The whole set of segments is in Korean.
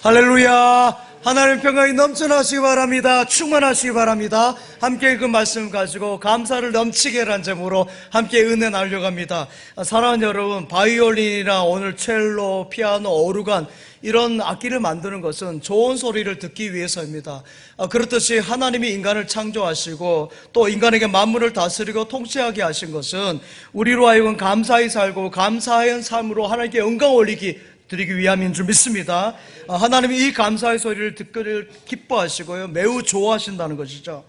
할렐루야. 하나님 평강이 넘쳐나시기 바랍니다. 충만하시기 바랍니다. 함께 그 말씀 가지고 감사를 넘치게 한 제목으로 함께 은혜 나누려고. 사랑하는 여러분, 바이올린이나 오늘 첼로, 피아노, 오르간 이런 악기를 만드는 것은 좋은 소리를 듣기 위해서입니다. 그렇듯이 하나님이 인간을 창조하시고 또 인간에게 만물을 다스리고 통치하게 하신 것은 우리로 하여금 감사히 살고 감사한 삶으로 하나님께 영광 올리기 드리기 위함인 줄 믿습니다. 하나님이 이 감사의 소리를 듣기를 기뻐하시고요, 매우 좋아하신다는 것이죠.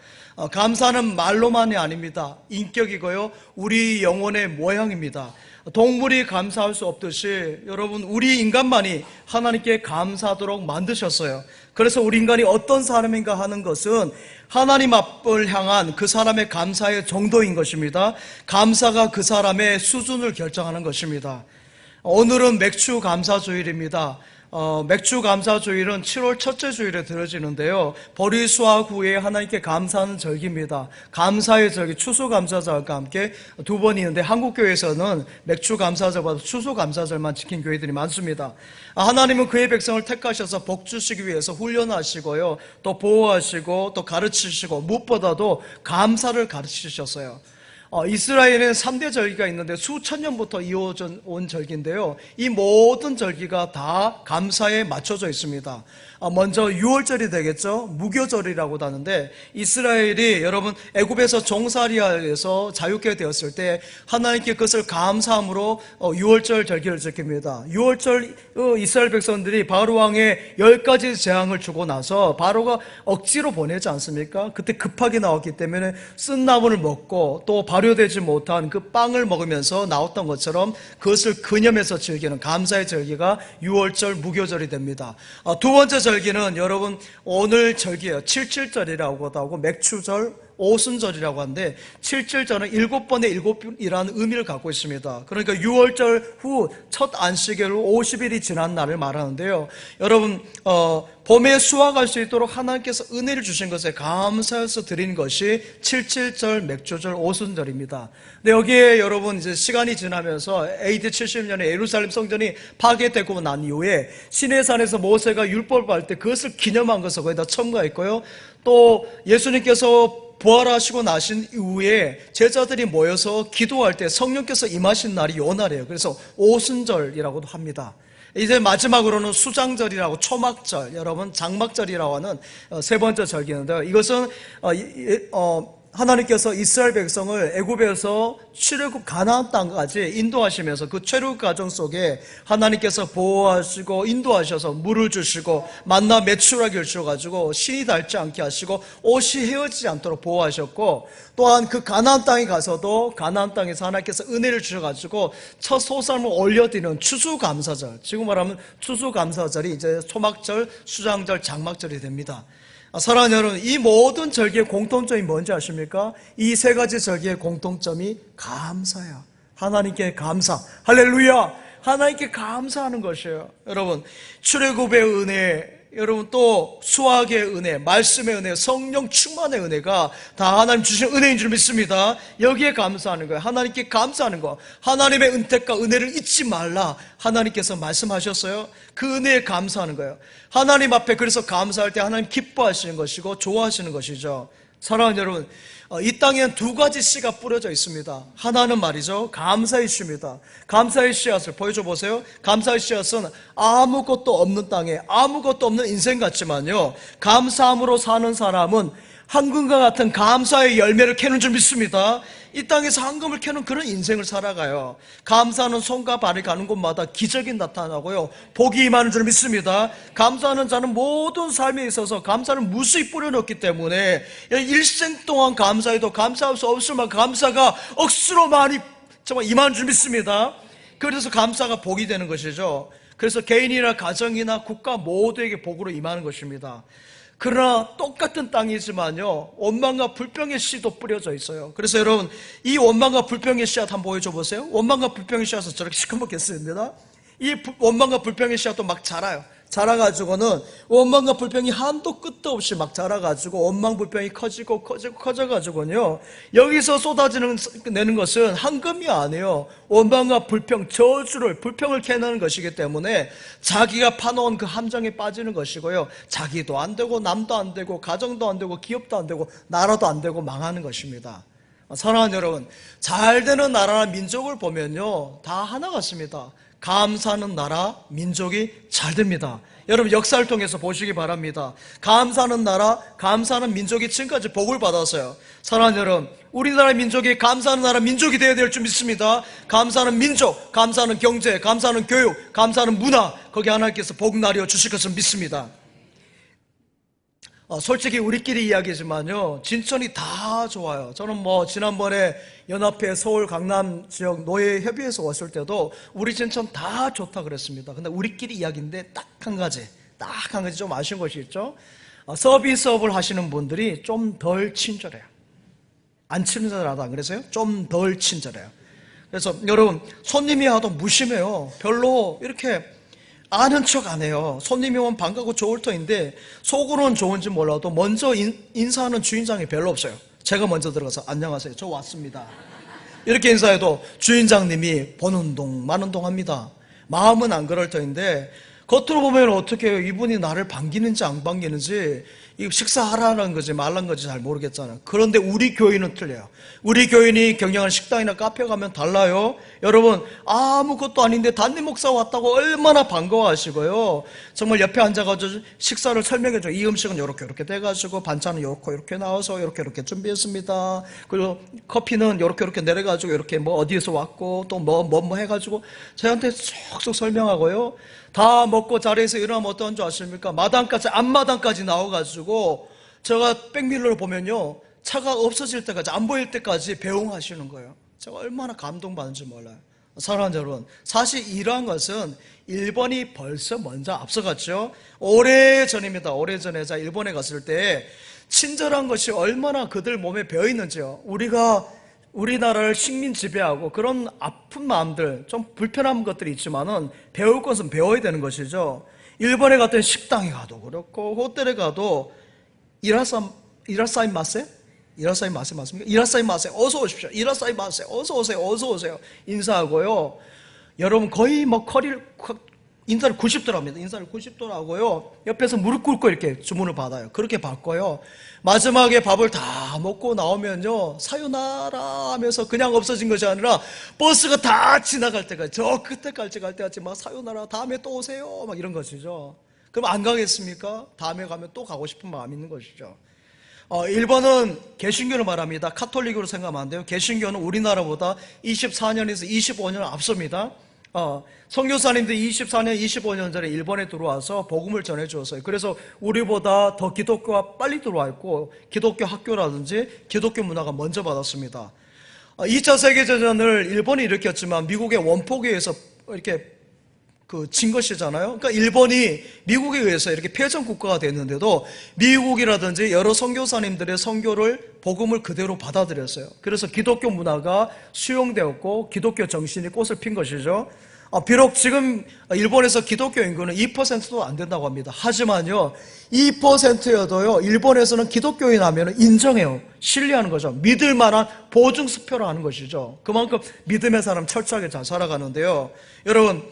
감사는 말로만이 아닙니다. 인격이고요, 우리 영혼의 모양입니다. 동물이 감사할 수 없듯이 여러분, 우리 인간만이 하나님께 감사하도록 만드셨어요. 그래서 우리 인간이 어떤 사람인가 하는 것은 하나님 앞을 향한 그 사람의 감사의 정도인 것입니다. 감사가 그 사람의 수준을 결정하는 것입니다. 오늘은 맥주 감사주일입니다. 맥주 감사주일은 7월 첫째 주일에 들어지는데요, 보리수학 후에 하나님께 감사하는 절기입니다. 감사의 절기, 추수감사절과 함께 두 번 있는데 한국교회에서는 맥주 감사절보다 추수감사절만 지킨 교회들이 많습니다. 하나님은 그의 백성을 택하셔서 복 주시기 위해서 훈련하시고요, 또 보호하시고 또 가르치시고 무엇보다도 감사를 가르치셨어요. 이스라엘에는 3대 절기가 있는데 수천 년부터 이어져 온 절기인데요, 이 모든 절기가 다 감사에 맞춰져 있습니다. 먼저 유월절이 되겠죠. 무교절이라고도 하는데, 이스라엘이 여러분 애굽에서 종살이하여서 자유케 되었을 때 하나님께 그것을 감사함으로 유월절 절기를 지킵니다. 유월절 이스라엘 백성들이 바로 왕의 10가지 재앙을 주고 나서 바로가 억지로 보내지 않습니까? 그때 급하게 나왔기 때문에 쓴 나물을 먹고 또 발효되지 못한 그 빵을 먹으면서 나왔던 것처럼 그것을 근념해서 즐기는 감사의 절기가 유월절 무교절이 됩니다. 두 번째 절기는 여러분 오늘 절기예요. 칠칠절이라고도 하고 맥추절, 오순절이라고 하는데, 칠칠절은 7번의 7이라는 의미를 갖고 있습니다. 그러니까 유월절 후 첫 안식일로 50일이 지난 날을 말하는데요, 여러분 봄에 수확할 수 있도록 하나님께서 은혜를 주신 것에 감사해서 드린 것이 칠칠절, 맥주절, 오순절입니다. 근데 여기에 여러분 이제 시간이 지나면서 AD 70년에 예루살렘 성전이 파괴되고 난 이후에 시내산에서 모세가 율법을 할 때 그것을 기념한 것을 거기다 첨가했고요, 또 예수님께서 부활하시고 나신 이후에 제자들이 모여서 기도할 때 성령께서 임하신 날이 요 날이에요. 그래서 오순절이라고도 합니다. 이제 마지막으로는 수장절이라고, 초막절, 여러분 장막절이라고 하는 세 번째 절기인데요, 이것은 하나님께서 이스라엘 백성을 애굽에서 출애굽 가나안 땅까지 인도하시면서 그 출애굽 과정 속에 하나님께서 보호하시고 인도하셔서 물을 주시고 만나 메추라기를 주셔가지고 신이 닳지 않게 하시고 옷이 헤어지지 않도록 보호하셨고, 또한 그 가나안 땅에 가서도 가나안 땅에서 하나님께서 은혜를 주셔가지고 첫 소산을 올려드리는 추수감사절, 지금 말하면 추수감사절이 이제 초막절, 수장절, 장막절이 됩니다. 사랑하는 여러분, 이 모든 절기의 공통점이 뭔지 아십니까? 이 세 가지 절기의 공통점이 감사야. 하나님께 감사. 할렐루야. 하나님께 감사하는 것이에요. 여러분, 출애굽의 은혜, 여러분 또 수학의 은혜, 말씀의 은혜, 성령 충만의 은혜가 다 하나님 주신 은혜인 줄 믿습니다. 여기에 감사하는 거예요. 하나님께 감사하는 거. 하나님의 은택과 은혜를 잊지 말라, 하나님께서 말씀하셨어요. 그 은혜에 감사하는 거예요. 하나님 앞에 그래서 감사할 때 하나님 기뻐하시는 것이고 좋아하시는 것이죠. 사랑하는 여러분, 이 땅에는 두 가지 씨가 뿌려져 있습니다. 하나는 말이죠, 감사의 씨입니다. 감사의 씨앗을 보여줘 보세요. 감사의 씨앗은 아무것도 없는 땅에 아무것도 없는 인생 같지만요, 감사함으로 사는 사람은 황금과 같은 감사의 열매를 캐는 줄 믿습니다. 이 땅에서 황금을 캐는 그런 인생을 살아가요. 감사하는 손과 발이 가는 곳마다 기적이 나타나고요, 복이 임하는 줄 믿습니다. 감사하는 자는 모든 삶에 있어서 감사를 무수히 뿌려놓기 때문에 일생 동안 감사해도 감사할 수 없을 만큼 감사가 억수로 많이 정말 임하는 줄 믿습니다. 그래서 감사가 복이 되는 것이죠. 그래서 개인이나 가정이나 국가 모두에게 복으로 임하는 것입니다. 그러나 똑같은 땅이지만요, 원망과 불평의 씨도 뿌려져 있어요. 그래서 여러분, 이 원망과 불평의 씨앗 한번 보여줘 보세요. 원망과 불평의 씨앗은 저렇게 시커멓게 쓰입니다. 이 원망과 불평의 씨앗도 막 자라요. 자라가지고는 원망과 불평이 한도 끝도 없이 막 자라가지고 원망 불평이 커져가지고요, 여기서 내는 것은 황금이 아니에요. 원망과 불평, 불평을 캐내는 것이기 때문에 자기가 파놓은 그 함정에 빠지는 것이고요, 자기도 안 되고 남도 안 되고 가정도 안 되고 기업도 안 되고 나라도 안 되고 망하는 것입니다. 사랑하는 여러분, 잘 되는 나라나 민족을 보면요, 다 하나 같습니다. 감사하는 나라, 민족이 잘 됩니다. 여러분, 역사를 통해서 보시기 바랍니다. 감사하는 나라, 감사하는 민족이 지금까지 복을 받았어요. 사랑하는 여러분, 우리나라 민족이 감사하는 나라, 민족이 되어야 될 줄 믿습니다. 감사하는 민족, 감사하는 경제, 감사하는 교육, 감사하는 문화, 거기 하나님께서 복 나려 주실 것을 믿습니다. 솔직히 우리끼리 이야기지만요, 진천이 다 좋아요. 저는 지난번에 연합회 서울 강남 지역 노예협의회에서 왔을 때도 우리 진천 다 좋다 그랬습니다. 근데 우리끼리 이야기인데 딱 한 가지 좀 아쉬운 것이 있죠. 서비스업을 하시는 분들이 좀 덜 친절해요. 안 친절하다 안 그래서요? 좀 덜 친절해요. 그래서 여러분, 손님이 와도 무심해요. 별로 이렇게 아는 척 안 해요. 손님이 오면 반가고 좋을 터인데 속으로는 좋은지 몰라도 먼저 인사하는 주인장이 별로 없어요. 제가 먼저 들어가서 안녕하세요, 저 왔습니다, 이렇게 인사해도 주인장님이 보는 동 마는 동 합니다. 마음은 안 그럴 터인데 겉으로 보면 어떻게 해요? 이분이 나를 반기는지 안 반기는지, 이 식사하라는 거지 말라는 거지 잘 모르겠잖아요. 그런데 우리 교인은 틀려요. 우리 교인이 경영하는 식당이나 카페 가면 달라요. 여러분, 아무것도 아닌데 담임 목사 왔다고 얼마나 반가워하시고요, 정말 옆에 앉아가지고 식사를 설명해줘요. 이 음식은 이렇게 돼가지고 반찬은 이렇게 나와서 이렇게 준비했습니다. 그리고 커피는 이렇게 내려가지고 이렇게 어디에서 왔고 또 뭐 해가지고 저한테 쏙쏙 설명하고요. 다 먹고 자리에서 일어나면 어떠한 줄 아십니까? 앞마당까지 나와가지고 제가 백밀러로 보면요, 차가 없어질 때까지, 안 보일 때까지 배웅하시는 거예요. 제가 얼마나 감동받는지 몰라요. 사랑하는 여러분, 사실 이러한 것은 일본이 벌써 먼저 앞서갔죠. 오래전입니다. 오래전에 제가 일본에 갔을 때 친절한 것이 얼마나 그들 몸에 배어있는지요. 우리나라를 식민 지배하고 그런 아픈 마음들, 좀 불편한 것들이 있지만은 배울 것은 배워야 되는 것이죠. 일본에 갔던 식당에 가도 그렇고 호텔에 가도 이라사이마세 맞습니까? 이라사이마세, 어서 오십시오. 이라사이마세, 어서 오세요. 인사하고요. 여러분, 거의 인사를 90도로 합니다. 인사를 90도로 하고요, 옆에서 무릎 꿇고 이렇게 주문을 받아요. 그렇게 받고요, 마지막에 밥을 다 먹고 나오면요, 사요나라 하면서 그냥 없어진 것이 아니라 버스가 다 지나갈 때까지, 저 끝에까지 갈 때까지 사요나라, 다음에 또 오세요, 이런 것이죠. 그럼 안 가겠습니까? 다음에 가면 또 가고 싶은 마음이 있는 것이죠. 일본은 개신교를 말합니다. 카톨릭으로 생각하면 안 돼요. 개신교는 우리나라보다 24년에서 25년 앞섭니다. 선교사님들이 24년, 25년 전에 일본에 들어와서 복음을 전해주었어요. 그래서 우리보다 더 기독교가 빨리 들어와 있고 기독교 학교라든지 기독교 문화가 먼저 받았습니다. 2차 세계대전을 일본이 일으켰지만 미국의 원폭에 의해서 이렇게 진 것이잖아요. 그러니까 일본이 미국에 의해서 이렇게 패전 국가가 됐는데도 미국이라든지 여러 선교사님들의 선교를, 복음을 그대로 받아들였어요. 그래서 기독교 문화가 수용되었고 기독교 정신이 꽃을 핀 것이죠. 비록 지금 일본에서 기독교 인구는 2%도 안 된다고 합니다. 하지만요, 2%여도요, 일본에서는 기독교인 하면 인정해요. 신뢰하는 거죠. 믿을 만한 보증 수표를 하는 것이죠. 그만큼 믿음의 사람 철저하게 잘 살아가는데요. 여러분,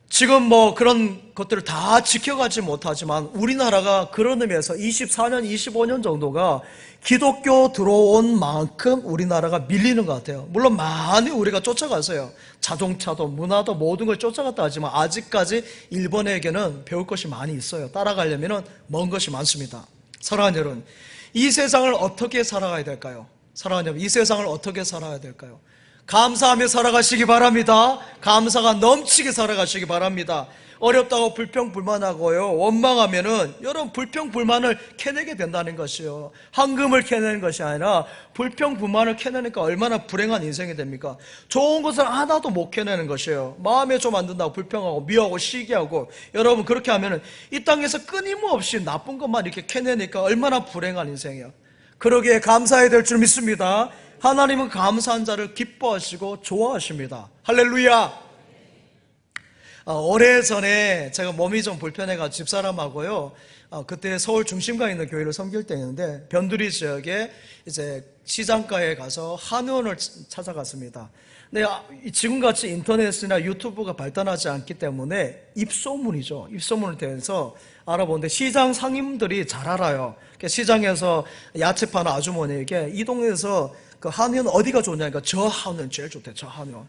지금 그런 것들을 다 지켜가지 못하지만 우리나라가 그런 의미에서 24년, 25년 정도가 기독교 들어온 만큼 우리나라가 밀리는 것 같아요. 물론 많이 우리가 쫓아갔어요. 자동차도 문화도 모든 걸 쫓아갔다 하지만 아직까지 일본에게는 배울 것이 많이 있어요. 따라가려면 먼 것이 많습니다. 사랑하는 여러분, 이 세상을 어떻게 살아가야 될까요? 사랑하는 여러분, 이 세상을 어떻게 살아야 될까요? 감사하며 살아가시기 바랍니다. 감사가 넘치게 살아가시기 바랍니다. 어렵다고 불평불만하고요, 원망하면은 여러분 불평불만을 캐내게 된다는 것이요, 황금을 캐내는 것이 아니라 불평불만을 캐내니까 얼마나 불행한 인생이 됩니까? 좋은 것을 하나도 못 캐내는 것이에요. 마음에 좀 안 든다고 불평하고 미워하고 시기하고, 여러분 그렇게 하면은 이 땅에서 끊임없이 나쁜 것만 이렇게 캐내니까 얼마나 불행한 인생이에요. 그러기에 감사해야 될 줄 믿습니다. 하나님은 감사한 자를 기뻐하시고 좋아하십니다. 할렐루야. 오래전에 제가 몸이 좀 불편해가지고 집사람하고요, 그때 서울 중심가에 있는 교회를 섬길 때였는데, 변두리 지역에 이제 시장가에 가서 한의원을 찾아갔습니다. 근데 지금같이 인터넷이나 유튜브가 발달하지 않기 때문에 입소문이죠. 입소문을 통해서 알아보는데, 시장 상인들이 잘 알아요. 시장에서 야채 파는 아주머니에게 이 동네에서 그 한의원 어디가 좋냐니까 저 한의원 제일 좋대, 저 한의원.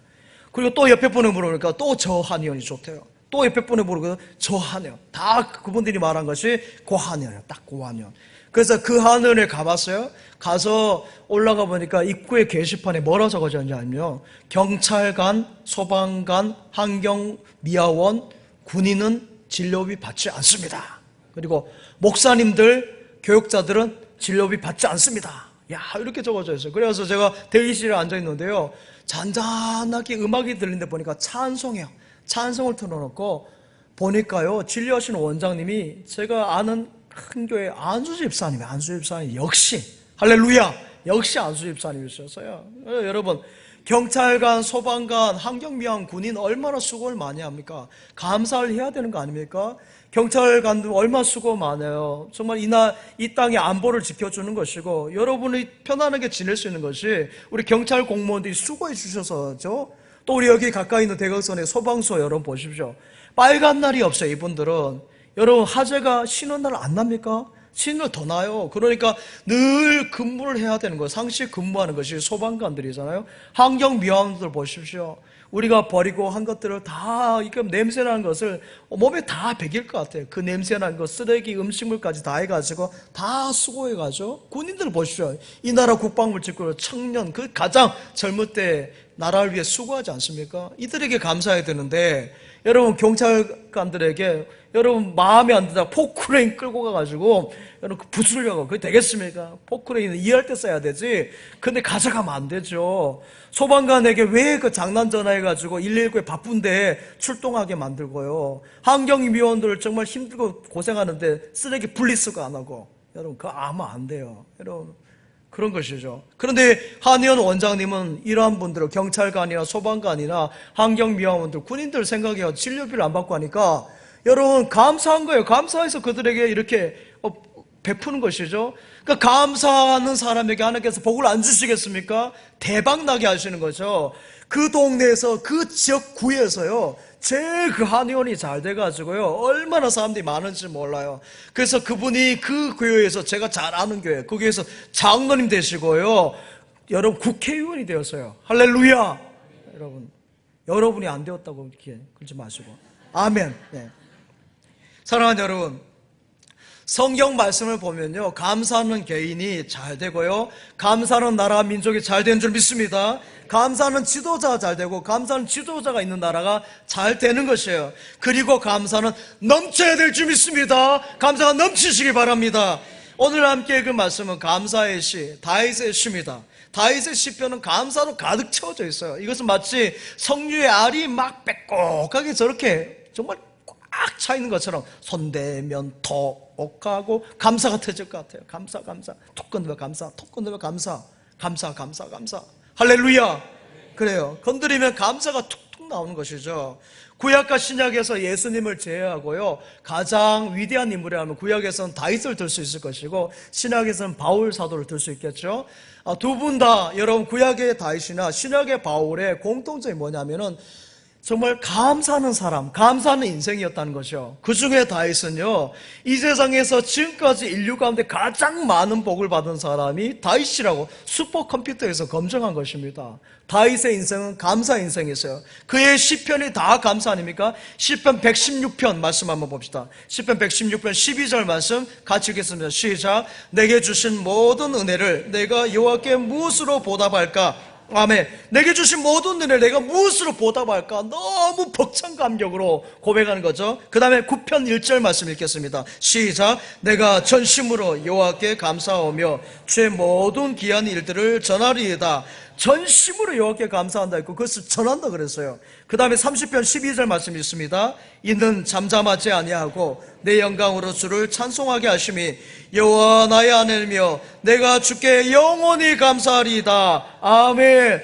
그리고 또 옆에 분에 물어보니까 또 저 한의원이 좋대요. 또 옆에 분에 물어보니까 저 한의원. 다 그분들이 말한 것이 그 한의원이에요. 딱 그 한의원. 그래서 그 한의원에 가봤어요. 가서 올라가 보니까 입구에 게시판에 뭐라 적어졌는지 알면, 경찰관, 소방관, 환경미화원, 군인은 진료비 받지 않습니다. 그리고 목사님들, 교육자들은 진료비 받지 않습니다. 야, 이렇게 적어져 있어요. 그래서 제가 대기실에 앉아 있는데요, 잔잔하게 음악이 들리는데 보니까 찬송해요. 찬송을 틀어놓고 보니까요, 진료하시는 원장님이 제가 아는 큰 교회 안수 집사님이에요. 안수 집사님 역시 할렐루야, 역시 안수 집사님이셨어요. 여러분, 경찰관, 소방관, 환경미화원, 군인 얼마나 수고를 많이 합니까? 감사를 해야 되는 거 아닙니까? 경찰관도 얼마나 수고 많아요. 정말 이 땅의 안보를 지켜주는 것이고, 여러분이 편안하게 지낼 수 있는 것이 우리 경찰 공무원들이 수고해 주셔서죠. 또 우리 여기 가까이 있는 대각선의 소방서 여러분 보십시오. 빨간 날이 없어요. 이분들은. 여러분, 화재가 쉬는 날 안 납니까? 쉬는 날 더 나요. 그러니까 늘 근무를 해야 되는 거예요. 상시 근무하는 것이 소방관들이잖아요. 환경미화원들 보십시오. 우리가 버리고 한 것들을 다, 이게 냄새나는 것을 몸에 다 배길 것 같아요. 그 냄새나는 것, 쓰레기, 음식물까지 다 해가지고 다 수고해가지고. 군인들 보십시오. 이 나라 국방부 직구로 청년, 그 가장 젊을 때 나라를 위해 수고하지 않습니까? 이들에게 감사해야 되는데, 여러분, 경찰관들에게 여러분 마음에 안 든다 포크레인 끌고 가가지고 여러분 부수려고, 그게 되겠습니까? 포크레인은 일할 때 써야 되지. 근데 가져가면 안 되죠. 소방관에게 왜 그 장난 전화해가지고 119에 바쁜데 출동하게 만들고요. 환경미화원들 정말 힘들고 고생하는데 쓰레기 분리수거 안 하고. 여러분, 그거 아마 안 돼요. 여러분, 그런 것이죠. 그런데 한의원 원장님은 이러한 분들을, 경찰관이나 소방관이나 환경미화원들, 군인들 생각해요. 진료비를 안 받고 하니까 여러분 감사한 거예요. 감사해서 그들에게 이렇게 베푸는 것이죠. 그러니까 감사하는 사람에게 하나님께서 복을 안 주시겠습니까? 대박 나게 하시는 거죠. 그 동네에서, 그 지역구에서요, 제일 그 한의원이 잘 돼가지고요, 얼마나 사람들이 많은지 몰라요. 그래서 그분이 그 교회에서, 제가 잘 아는 교회, 거기에서 장로님 되시고요, 여러분 국회의원이 되었어요. 할렐루야. 여러분이 안 되었다고 이렇게 그러지 마시고, 아멘. 네. 사랑하는 여러분, 성경 말씀을 보면요, 감사하는 개인이 잘 되고요, 감사하는 나라 민족이 잘 되는 줄 믿습니다. 감사하는 지도자가 잘 되고, 감사하는 지도자가 있는 나라가 잘 되는 것이에요. 그리고 감사는 넘쳐야 될 줄 믿습니다. 감사가 넘치시기 바랍니다. 오늘 함께 읽은 말씀은 감사의 시, 다윗의 시입니다. 다윗의 시편은 감사로 가득 채워져 있어요. 이것은 마치 석류의 알이 막 빼곡하게 저렇게 정말 꽉 차 있는 것처럼 손대면 톡하고 감사가 터질 것 같아요. 감사. 톡 건드려 감사, 톡 건드려 감사. 할렐루야. 그래요. 건드리면 감사가 툭툭 나오는 것이죠. 구약과 신약에서 예수님을 제외하고요, 가장 위대한 인물이라면 구약에서는 다윗을 들 수 있을 것이고, 신약에서는 바울 사도를 들 수 있겠죠. 두 분 다, 여러분, 구약의 다윗이나 신약의 바울의 공통점이 뭐냐면은 정말 감사하는 사람, 감사하는 인생이었다는 것이요. 그 중에 다윗은요, 이 세상에서 지금까지 인류 가운데 가장 많은 복을 받은 사람이 다윗이라고 슈퍼컴퓨터에서 검증한 것입니다. 다윗의 인생은 감사 인생이었어요. 그의 시편이 다 감사 아닙니까? 시편 116편 말씀 한번 봅시다. 시편 116편 12절 말씀 같이 읽겠습니다. 시작. 내게 주신 모든 은혜를 내가 여호와께 무엇으로 보답할까? 아멘. 내게 주신 모든 은혜를 내가 무엇으로 보답할까? 너무 벅찬 감격으로 고백하는 거죠. 그 다음에 9편 1절 말씀 읽겠습니다. 시작. 내가 전심으로 여호와께 감사하며 주의 모든 귀한 일들을 전하리이다. 전심으로 여호와께 감사한다 했고, 그것을 전한다 그랬어요. 그 다음에 30편 12절 말씀 있습니다. 이는 잠잠하지 아니하고 내 영광으로 주를 찬송하게 하심이 여호와 나의 아내며 내가 주께 영원히 감사하리이다. 아멘.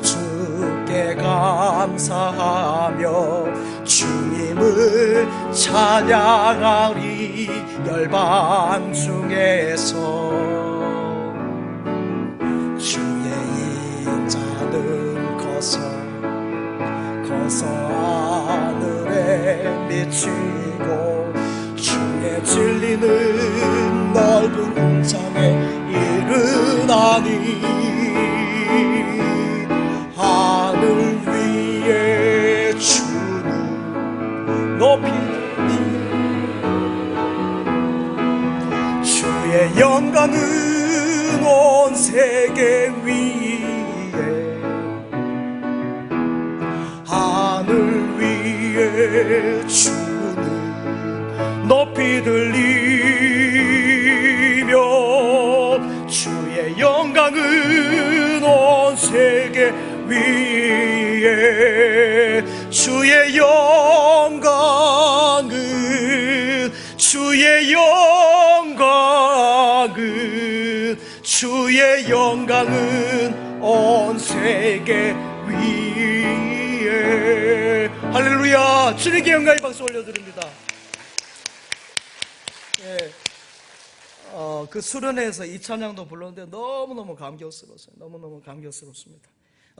찬양하리 열방 중에서 주의 인자는 커서 하늘에 미치고 주의 진리는 넓은 장에 이르나니 하늘 위에 주는 높이니 주의 영광은 온 세계 위에 하늘 위에 주는 높이 들리며 주의 영광은 온 세계 위에 주의 영광은 주의 영광은 온 세계 위에 할렐루야. 주님께 영광의 박수 올려드립니다. 예, 그 수련회에서 이 찬양도 불렀는데 너무너무 감격스러웠어요. 너무너무 감격스럽습니다.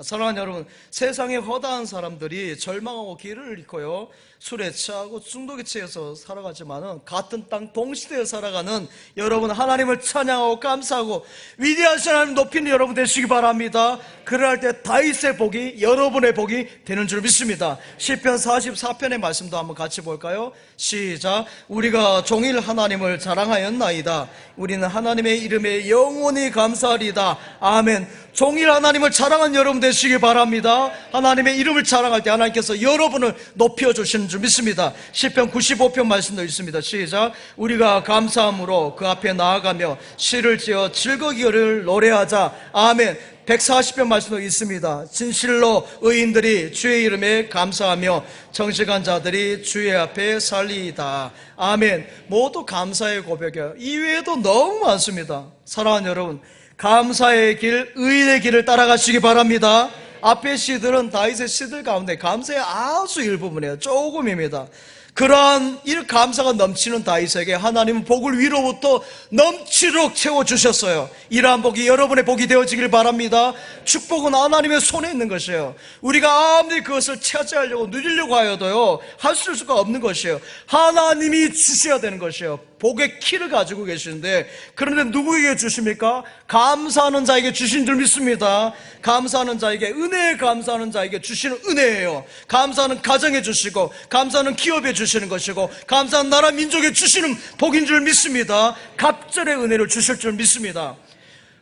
사랑하는 여러분, 세상에 허다한 사람들이 절망하고 길을 잃고요, 술에 취하고 중독에 취해서 살아가지만은 같은 땅 동시대에 살아가는 여러분, 하나님을 찬양하고 감사하고 위대하신 하나님 높이는 여러분 되시기 바랍니다. 그럴 때 다윗의 복이 여러분의 복이 되는 줄 믿습니다. 시편 44편의 말씀도 한번 같이 볼까요? 시작. 우리가 종일 하나님을 자랑하였나이다. 우리는 하나님의 이름에 영원히 감사하리다. 아멘. 종일 하나님을 자랑한 여러분 되시기 바랍니다. 하나님의 이름을 자랑할 때 하나님께서 여러분을 높여주시는 줄 믿습니다. 시편 95편 말씀도 있습니다. 시작. 우리가 감사함으로 그 앞에 나아가며 시를 지어 즐거기를 노래하자. 아멘. 140편 말씀도 있습니다. 진실로 의인들이 주의 이름에 감사하며 정직한 자들이 주의 앞에 살리이다. 아멘. 모두 감사의 고백이에요. 이외에도 너무 많습니다. 사랑하는 여러분, 감사의 길, 의인의 길을 따라가시기 바랍니다. 앞의 시들은 다윗의 시들 가운데 감사의 아주 일부분이에요. 조금입니다. 그러한 이 감사가 넘치는 다윗에게 하나님은 복을 위로부터 넘치도록 채워주셨어요. 이러한 복이 여러분의 복이 되어지길 바랍니다. 축복은 하나님의 손에 있는 것이에요. 우리가 아무리 그것을 차지하려고 누리려고 하여도요, 할 수가 없는 것이에요. 하나님이 주셔야 되는 것이에요. 복의 키를 가지고 계시는데, 그런데 누구에게 주십니까? 감사하는 자에게 주신 줄 믿습니다. 감사하는 자에게, 은혜에 감사하는 자에게 주시는 은혜예요. 감사하는 가정에 주시고, 감사하는 기업에 주시는 것이고, 감사한 나라 민족에 주시는 복인 줄 믿습니다. 갑절의 은혜를 주실 줄 믿습니다.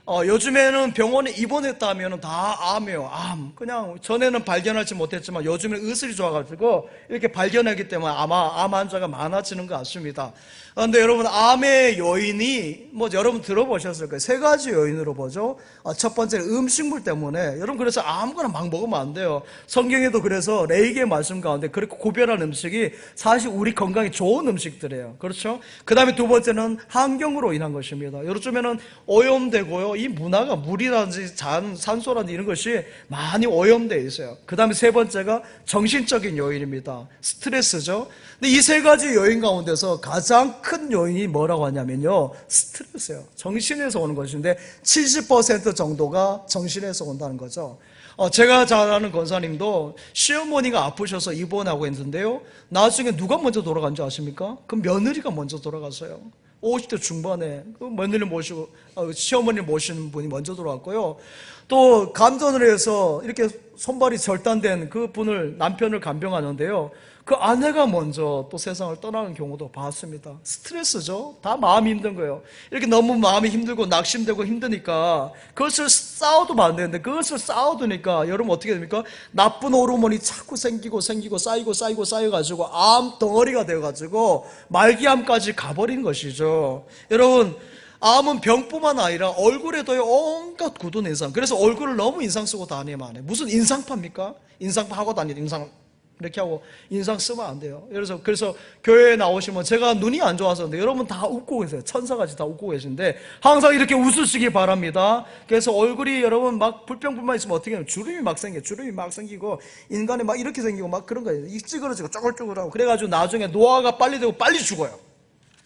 요즘에는 병원에 입원했다 하면 다 암이에요. 암. 그냥 전에는 발견하지 못했지만 요즘에는 의술이 좋아가지고 이렇게 발견하기 때문에 아마 암 환자가 많아지는 것 같습니다. 그런데 여러분, 암의 요인이 여러분 들어보셨을 거예요. 세 가지 요인으로 보죠. 첫 번째는 음식물 때문에. 여러분, 그래서 아무거나 막 먹으면 안 돼요. 성경에도 그래서 레위기의 말씀 가운데 그렇게 구별한 음식이 사실 우리 건강에 좋은 음식들이에요. 그렇죠? 그 다음에 두 번째는 환경으로 인한 것입니다. 요즘에는 오염되고요, 이 문화가 물이라든지 산소라든지 이런 것이 많이 오염되어 있어요. 그 다음에 세 번째가 정신적인 요인입니다. 스트레스죠. 근데 이 세 가지 요인 가운데서 가장 큰 요인이 뭐라고 하냐면요, 스트레스예요. 정신에서 오는 것인데 70% 정도가 정신에서 온다는 거죠. 제가 잘 아는 권사님도 시어머니가 아프셔서 입원하고 있는데요, 나중에 누가 먼저 돌아간 줄 아십니까? 그 며느리가 먼저 돌아갔어요. 50대 중반에 그 며느리 모시고 시어머니 모시는 분이 먼저 돌아왔고요. 또 간전을 해서 이렇게 손발이 절단된 그 분을, 남편을 간병하는데요, 그 아내가 먼저 또 세상을 떠나는 경우도 봤습니다. 스트레스죠. 다 마음이 힘든 거예요. 이렇게 너무 마음이 힘들고 낙심되고 힘드니까 그것을 쌓아두면 안 되는데, 그것을 쌓아두니까 여러분 어떻게 됩니까? 나쁜 호르몬이 자꾸 생기고 쌓여가지고 암 덩어리가 되어가지고 말기암까지 가버린 것이죠. 여러분, 암은 병뿐만 아니라 얼굴에도 온갖 굳은 인상. 그래서 얼굴을 너무 인상 쓰고 다니면 안 해요. 무슨 인상파입니까? 인상파 하고 다니는 인상 이렇게 하고 인상 쓰면 안 돼요. 그래서 교회에 나오시면 제가 눈이 안 좋아서 근데 여러분 다 웃고 계세요. 천사같이 다 웃고 계신데 항상 이렇게 웃으시기 바랍니다. 그래서 얼굴이 여러분 막 불평불만 있으면 어떻게 해요? 주름이 막 생기고 인간이 막 이렇게 생기고 막 그런 거예요. 이 찌그러지고 쪼글쪼글하고 그래가지고 나중에 노화가 빨리 되고 빨리 죽어요.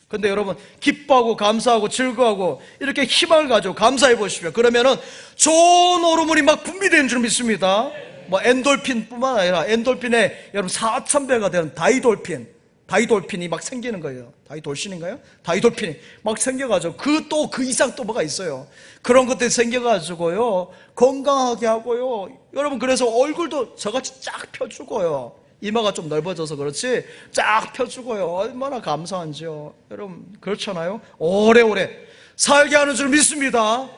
근데 여러분 기뻐하고 감사하고 즐거워하고 이렇게 희망을 가지고 감사해 보십시오. 그러면은 좋은 호르몬이 막 분비되는 줄 믿습니다. 뭐 엔돌핀뿐만 아니라 엔돌핀에 여러분 4,000배가 되는 다이돌핀이 막 생기는 거예요. 다이돌신인가요? 다이돌핀이 막 생겨가지고 그 이상 또 뭐가 있어요. 그런 것들이 생겨가지고요 건강하게 하고요. 여러분 그래서 얼굴도 저같이 쫙 펴주고요. 이마가 좀 넓어져서 그렇지 쫙 펴주고요. 얼마나 감사한지요. 여러분 그렇잖아요. 오래오래 살게 하는 줄 믿습니다.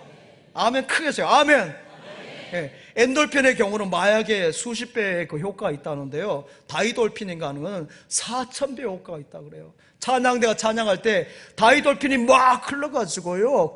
아멘. 크게 해주세요. 아멘. 예, 엔돌핀의 경우는 마약에 수십 배의 그 효과가 있다는데요. 다이돌핀인가 하는 건 4,000배 효과가 있다 그래요. 찬양대가 찬양할 때 다이돌핀이 막 흘러가지고요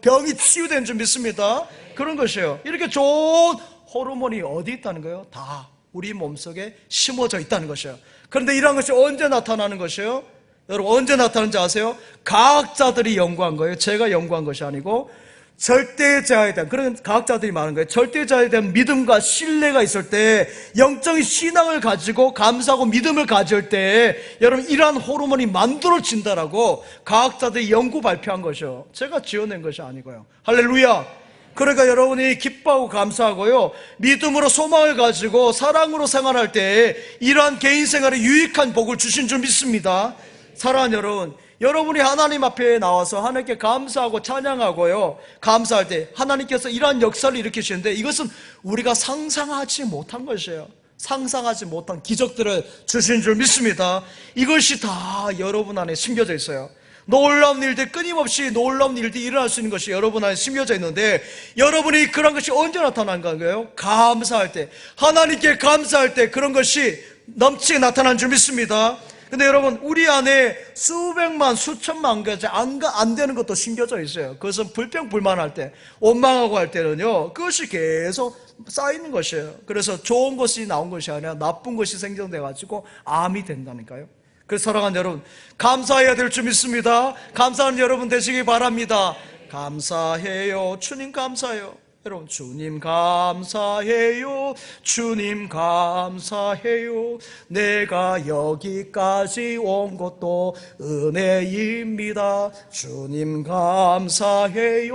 병이 치유되는 줄 믿습니다. 그런 것이에요. 이렇게 좋은 호르몬이 어디 있다는 거예요? 다 우리 몸속에 심어져 있다는 것이에요. 그런데 이런 것이 언제 나타나는 것이에요? 여러분 언제 나타나는지 아세요? 과학자들이 연구한 거예요. 제가 연구한 것이 아니고 절대자에 대한 그런 과학자들이 많은 거예요. 절대자에 대한 믿음과 신뢰가 있을 때 영적인 신앙을 가지고 감사하고 믿음을 가질 때 여러분 이러한 호르몬이 만들어진다라고 과학자들이 연구 발표한 것이요. 제가 지어낸 것이 아니고요. 할렐루야. 그러니까 여러분이 기뻐하고 감사하고요 믿음으로 소망을 가지고 사랑으로 생활할 때 이러한 개인 생활에 유익한 복을 주신 줄 믿습니다. 사랑하는 여러분, 여러분이 하나님 앞에 나와서 하나님께 감사하고 찬양하고요 감사할 때 하나님께서 이러한 역사를 일으키시는데 이것은 우리가 상상하지 못한 것이에요. 상상하지 못한 기적들을 주신 줄 믿습니다. 이것이 다 여러분 안에 심겨져 있어요. 놀라운 일들, 끊임없이 놀라운 일들이 일어날 수 있는 것이 여러분 안에 심겨져 있는데 여러분이 그런 것이 언제 나타난 거예요? 감사할 때, 하나님께 감사할 때 그런 것이 넘치게 나타난 줄 믿습니다. 근데 여러분 우리 안에 수백만 수천만 가지 안 되는 것도 심겨져 있어요. 그것은 불평불만할 때, 원망하고 할 때는요 그것이 계속 쌓이는 것이에요. 그래서 좋은 것이 나온 것이 아니라 나쁜 것이 생성돼 가지고 암이 된다니까요. 그래서 사랑하는 여러분 감사해야 될 줄 믿습니다. 감사하는 여러분 되시기 바랍니다. 감사해요. 주님 감사해요. 여러분 주님 감사해요. 주님 감사해요. 내가 여기까지 온 것도 은혜입니다. 주님 감사해요.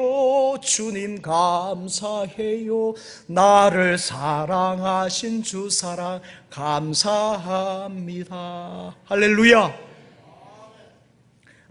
주님 감사해요. 나를 사랑하신 주 사랑 감사합니다. 할렐루야.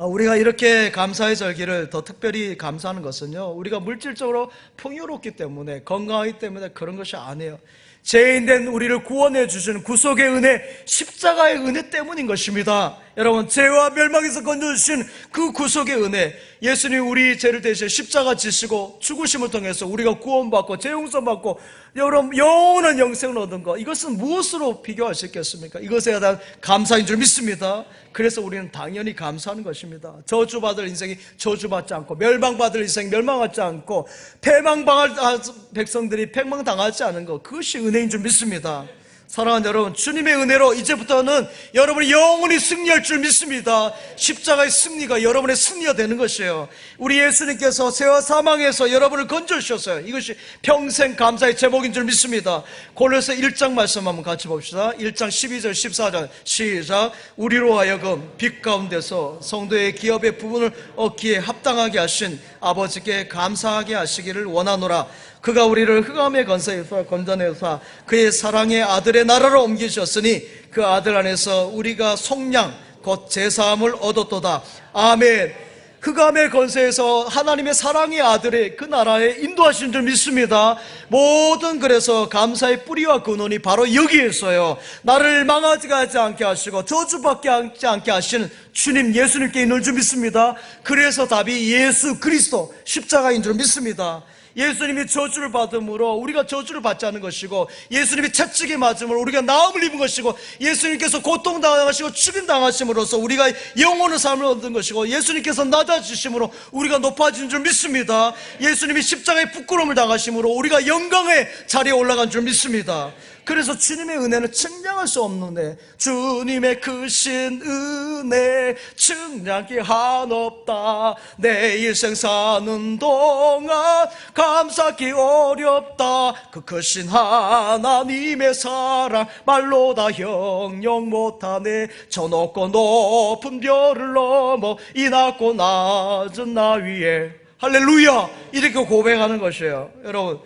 우리가 이렇게 감사의 절기를 더 특별히 감사하는 것은요 우리가 물질적으로 풍요롭기 때문에 건강하기 때문에 그런 것이 아니에요. 죄인된 우리를 구원해 주시는 구속의 은혜, 십자가의 은혜 때문인 것입니다. 여러분 죄와 멸망에서 건져주신 그 구속의 은혜, 예수님이 우리 죄를 대신 십자가 지시고 죽으심을 통해서 우리가 구원받고 재용서받고 여러분 영원한 영생을 얻은 것, 이것은 무엇으로 비교할 수 있겠습니까? 이것에 대한 감사인 줄 믿습니다. 그래서 우리는 당연히 감사하는 것입니다. 저주받을 인생이 저주받지 않고 멸망받을 인생이 멸망하지 않고 패망당할 백성들이 패망당하지 않은 것, 그것이 은혜인 줄 믿습니다. 사랑하는 여러분, 주님의 은혜로 이제부터는 여러분이 영원히 승리할 줄 믿습니다. 십자가의 승리가 여러분의 승리가 되는 것이에요. 우리 예수님께서 죄와 사망에서 여러분을 건져주셨어요. 이것이 평생 감사의 제목인 줄 믿습니다. 골로새 1장 말씀 한번 같이 봅시다. 1장 12절 14절 시작. 우리로 하여금 빛 가운데서 성도의 기업의 부분을 얻기에 합당하게 하신 아버지께 감사하게 하시기를 원하노라. 그가 우리를 흑암의 권세에서 건져내사 그의 사랑의 아들의 나라로 옮기셨으니 그 아들 안에서 우리가 속량 곧 제사함을 얻었도다. 아멘. 흑암의 권세에서 하나님의 사랑의 아들의 그 나라에 인도하신 줄 믿습니다. 모든 그래서 감사의 뿌리와 근원이 바로 여기에 있어요. 나를 망하지 않게 하시고 저주받게 하지 않게 하시는 주님 예수님께 있는 줄 믿습니다. 그래서 답이 예수 그리스도 십자가인 줄 믿습니다. 예수님이 저주를 받음으로 우리가 저주를 받지 않은 것이고, 예수님이 채찍에 맞음으로 우리가 나음을 입은 것이고, 예수님께서 고통당하시고 죽임당하심으로써 우리가 영원한 삶을 얻은 것이고, 예수님께서 낮아지심으로 우리가 높아진 줄 믿습니다. 예수님이 십자가의 부끄러움을 당하심으로 우리가 영광의 자리에 올라간 줄 믿습니다. 그래서 주님의 은혜는 측량할 수 없는데 주님의 크신 은혜 측량기 한없다. 내 일생 사는 동안 감사하기 어렵다. 그 크신 하나님의 사랑 말로 다 형용 못하네. 저 높고 높은 별을 넘어 이 낮고 낮은 나 위에 할렐루야 이렇게 고백하는 것이에요. 여러분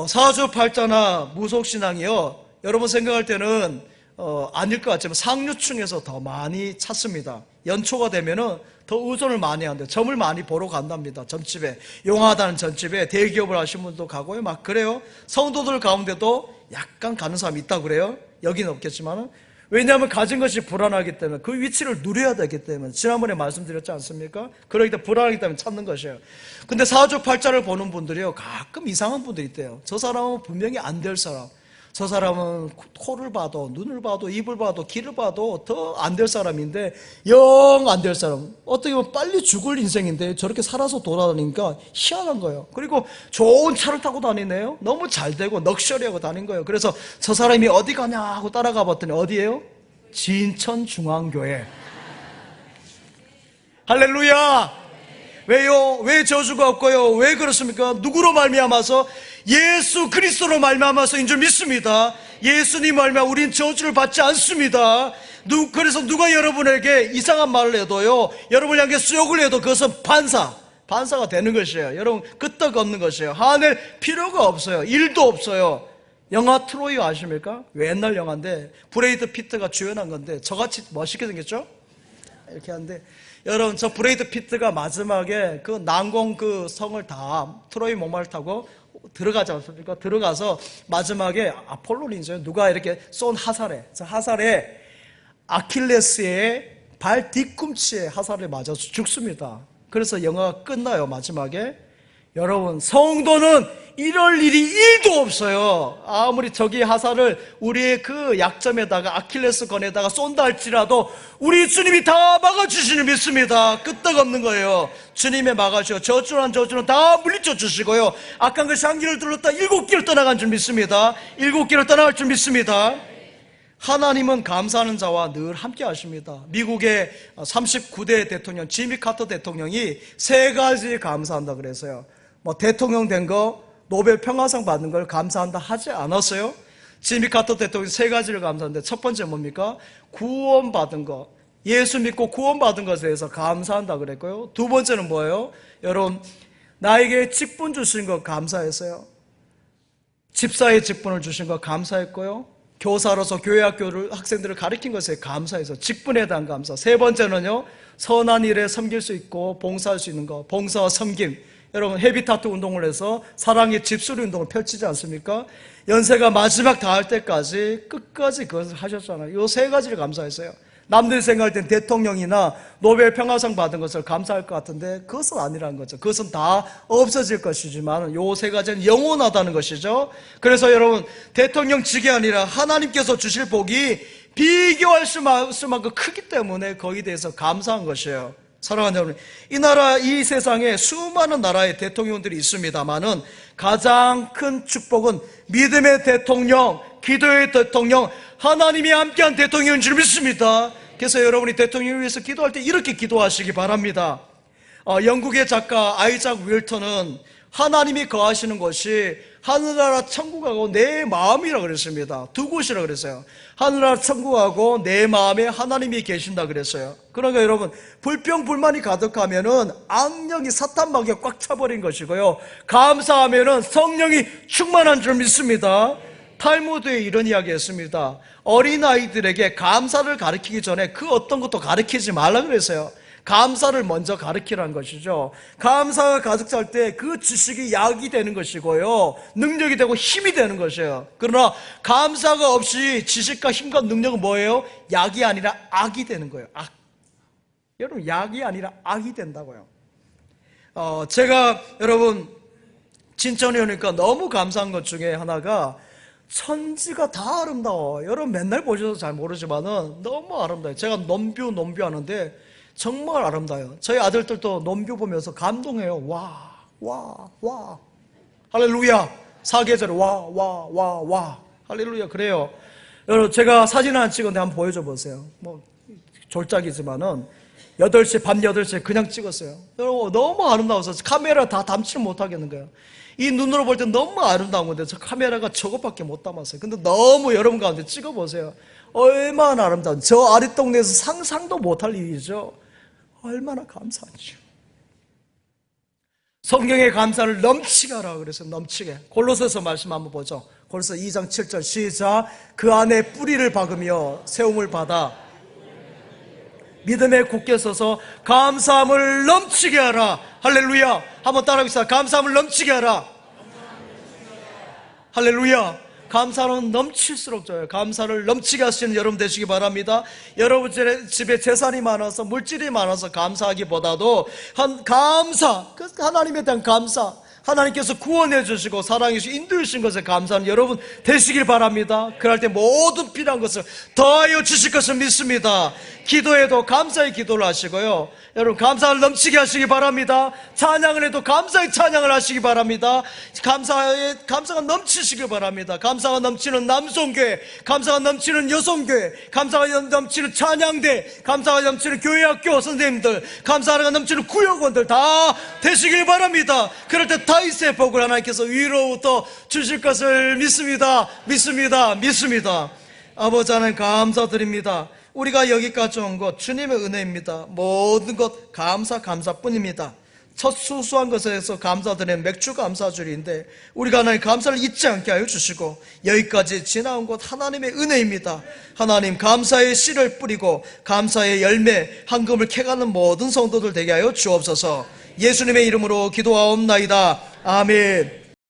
사주팔자나 무속신앙이요 여러분 생각할 때는 아닐 것 같지만 상류층에서 더 많이 찾습니다. 연초가 되면은 더 의존을 많이 한대요. 점을 많이 보러 간답니다. 점집에 용하다는 점집에 대기업을 하신 분도 가고요 막 그래요. 성도들 가운데도 약간 가는 사람이 있다고 그래요. 여기는 없겠지만은 왜냐하면 가진 것이 불안하기 때문에 그 위치를 누려야 되기 때문에 지난번에 말씀드렸지 않습니까? 그러기 때문에 불안하기 때문에 찾는 것이에요. 근데 사주팔자를 보는 분들이요 가끔 이상한 분들이 있대요. 저 사람은 분명히 안 될 사람, 저 사람은 코를 봐도 눈을 봐도 입을 봐도 귀를 봐도 더 안 될 사람인데 영 안 될 사람, 어떻게 보면 빨리 죽을 인생인데 저렇게 살아서 돌아다니니까 희한한 거예요. 그리고 좋은 차를 타고 다니네요. 너무 잘 되고 럭셔리하고 다닌 거예요. 그래서 저 사람이 어디 가냐 하고 따라가 봤더니 어디예요? 진천중앙교회. 할렐루야. 왜요? 왜 저주가 없고요? 왜 그렇습니까? 누구로 말미암아서? 예수 그리스도로 말미암아서인 줄 믿습니다. 예수님 말미암아 우린 저주를 받지 않습니다. 그래서 누가 여러분에게 이상한 말을 해도요 여러분을 향해 수욕을 해도 그것은 반사가 되는 것이에요. 여러분 끄떡없는 것이에요. 화낼 필요가 없어요. 일도 없어요. 영화 트로이 아십니까? 옛날 영화인데 브래드 피트가 주연한 건데 저같이 멋있게 생겼죠? 이렇게 하는데 여러분 저 브래드 피트가 마지막에 그 난공 그 성을 다 트로이 목마를 타고 들어가지 않습니까? 들어가서 마지막에 아폴로니죠. 누가 이렇게 쏜 화살에 저 화살에 아킬레스의 발 뒤꿈치에 화살을 맞아서 죽습니다. 그래서 영화가 끝나요. 마지막에 여러분 성도는 이럴 일이 1도 없어요. 아무리 저기 화살을 우리의 그 약점에다가 아킬레스건에다가 쏜다 할지라도 우리 주님이 다 막아주시는 믿습니다. 끄떡없는 거예요. 주님이 막아주시고 저주란 저주는 다 물리쳐 주시고요 악한 것이 한 길을 둘렀다 7길을 떠나간 줄 믿습니다. 7길을 떠나갈 줄 믿습니다. 하나님은 감사하는 자와 늘 함께 하십니다. 미국의 39대 대통령 지미 카터 대통령이 3가지 감사한다 그래서요. 뭐 대통령 된 거 노벨 평화상 받는 걸 감사한다 하지 않았어요? 지미 카터 대통령이 3가지를 감사하는데 첫 번째 뭡니까? 구원받은 거, 예수 믿고 구원받은 것에 대해서 감사한다 그랬고요. 두 번째는 뭐예요? 여러분 나에게 직분 주신 거 감사했어요. 집사의 직분을 주신 거 감사했고요. 교사로서 교회 학교를 학생들을 가르친 것에 감사해서 직분에 대한 감사. 세 번째는요 선한 일에 섬길 수 있고 봉사할 수 있는 거, 봉사와 섬김. 여러분 헤비타트 운동을 해서 사랑의 집수리 운동을 펼치지 않습니까? 연세가 마지막 다할 때까지 끝까지 그것을 하셨잖아요. 이 3가지를 감사했어요. 남들이 생각할 땐 대통령이나 노벨 평화상 받은 것을 감사할 것 같은데 그것은 아니라는 거죠. 그것은 다 없어질 것이지만 이 3가지는 영원하다는 것이죠. 그래서 여러분 대통령직이 아니라 하나님께서 주실 복이 비교할 수만큼 크기 때문에 거기에 대해서 감사한 것이에요. 사랑하는 여러분, 이 나라, 이 세상에 수많은 나라의 대통령들이 있습니다만은 가장 큰 축복은 믿음의 대통령, 기도의 대통령, 하나님이 함께한 대통령인 줄 믿습니다. 그래서 여러분이 대통령을 위해서 기도할 때 이렇게 기도하시기 바랍니다. 영국의 작가 아이작 윌턴은 하나님이 거하시는 곳이 하늘나라 천국하고 내 마음이라고 그랬습니다. 두 곳이라고 그랬어요. 하늘나라 천국하고 내 마음에 하나님이 계신다 그랬어요. 그러니까 여러분 불평불만이 가득하면은 악령이 사탄마귀가 꽉 차버린 것이고요 감사하면은 성령이 충만한 줄 믿습니다. 탈무드에 이런 이야기 했습니다. 어린아이들에게 감사를 가르치기 전에 그 어떤 것도 가르치지 말라 그랬어요. 감사를 먼저 가르치라는 것이죠. 감사가 가득 찰 때 그 지식이 약이 되는 것이고요 능력이 되고 힘이 되는 것이에요. 그러나 감사가 없이 지식과 힘과 능력은 뭐예요? 약이 아니라 악이 되는 거예요. 악. 여러분 약이 아니라 악이 된다고요. 제가 여러분 진천에 오니까 너무 감사한 것 중에 하나가 천지가 다 아름다워. 여러분 맨날 보셔서 잘 모르지만은 너무 아름다워요. 제가 논뷰 하는데 정말 아름다워요. 저희 아들들도 논뷰 보면서 감동해요. 와. 할렐루야. 사계절 와. 할렐루야. 그래요. 여러분, 제가 사진 하나 찍었는데 한번 보여줘 보세요. 졸작이지만은 8시, 밤 8시에 그냥 찍었어요. 여러분, 너무 아름다워서 카메라 다 담지를 못하겠는 거예요. 이 눈으로 볼 때 너무 아름다운 건데 저 카메라가 저것밖에 못 담았어요. 근데 너무 여러분 가운데 찍어보세요. 얼마나 아름다운, 저 아랫동네에서 상상도 못할 일이죠. 얼마나 감사하죠. 성경의 감사를 넘치게 하라 그래서 넘치게. 골로새서 말씀 한번 보죠. 골로새 2장 7절 시작. 그 안에 뿌리를 박으며 세움을 받아 믿음에 굳게 서서 감사함을 넘치게 하라. 할렐루야. 한번 따라합시다. 감사함을 넘치게 하라. 할렐루야. 감사는 넘칠수록 좋아요. 감사를 넘치게 하시는 여러분 되시기 바랍니다. 여러분 집에 재산이 많아서 물질이 많아서 감사하기보다도 감사, 하나님에 대한 감사, 하나님께서 구원해 주시고 사랑해 주시고 인도해 주신 것에 감사하는 여러분 되시길 바랍니다. 그럴 때 모든 필요한 것을 더하여 주실 것을 믿습니다. 기도해도 감사의 기도를 하시고요, 여러분 감사를 넘치게 하시기 바랍니다. 찬양을 해도 감사의 찬양을 하시기 바랍니다. 감사가 넘치시기 바랍니다. 감사가 넘치는 남성교회, 감사가 넘치는 여성교회, 감사가 넘치는 찬양대, 감사가 넘치는 교회학교 선생님들, 감사가 넘치는 구역원들 다 되시길 바랍니다. 그럴 때 다윗의 복을 하나님께서 위로부터 주실 것을 믿습니다. 아버지 하나님 감사드립니다. 우리가 여기까지 온 것 주님의 은혜입니다. 모든 것 감사뿐입니다. 첫 소소한 것에서 감사드리는 맥주 감사주일인데 우리가 하나님 감사를 잊지 않게 하여 주시고 여기까지 지나온 것 하나님의 은혜입니다. 하나님 감사의 씨를 뿌리고 감사의 열매 황금을 캐가는 모든 성도들 되게 하여 주옵소서. 예수님의 이름으로 기도하옵나이다. 아멘.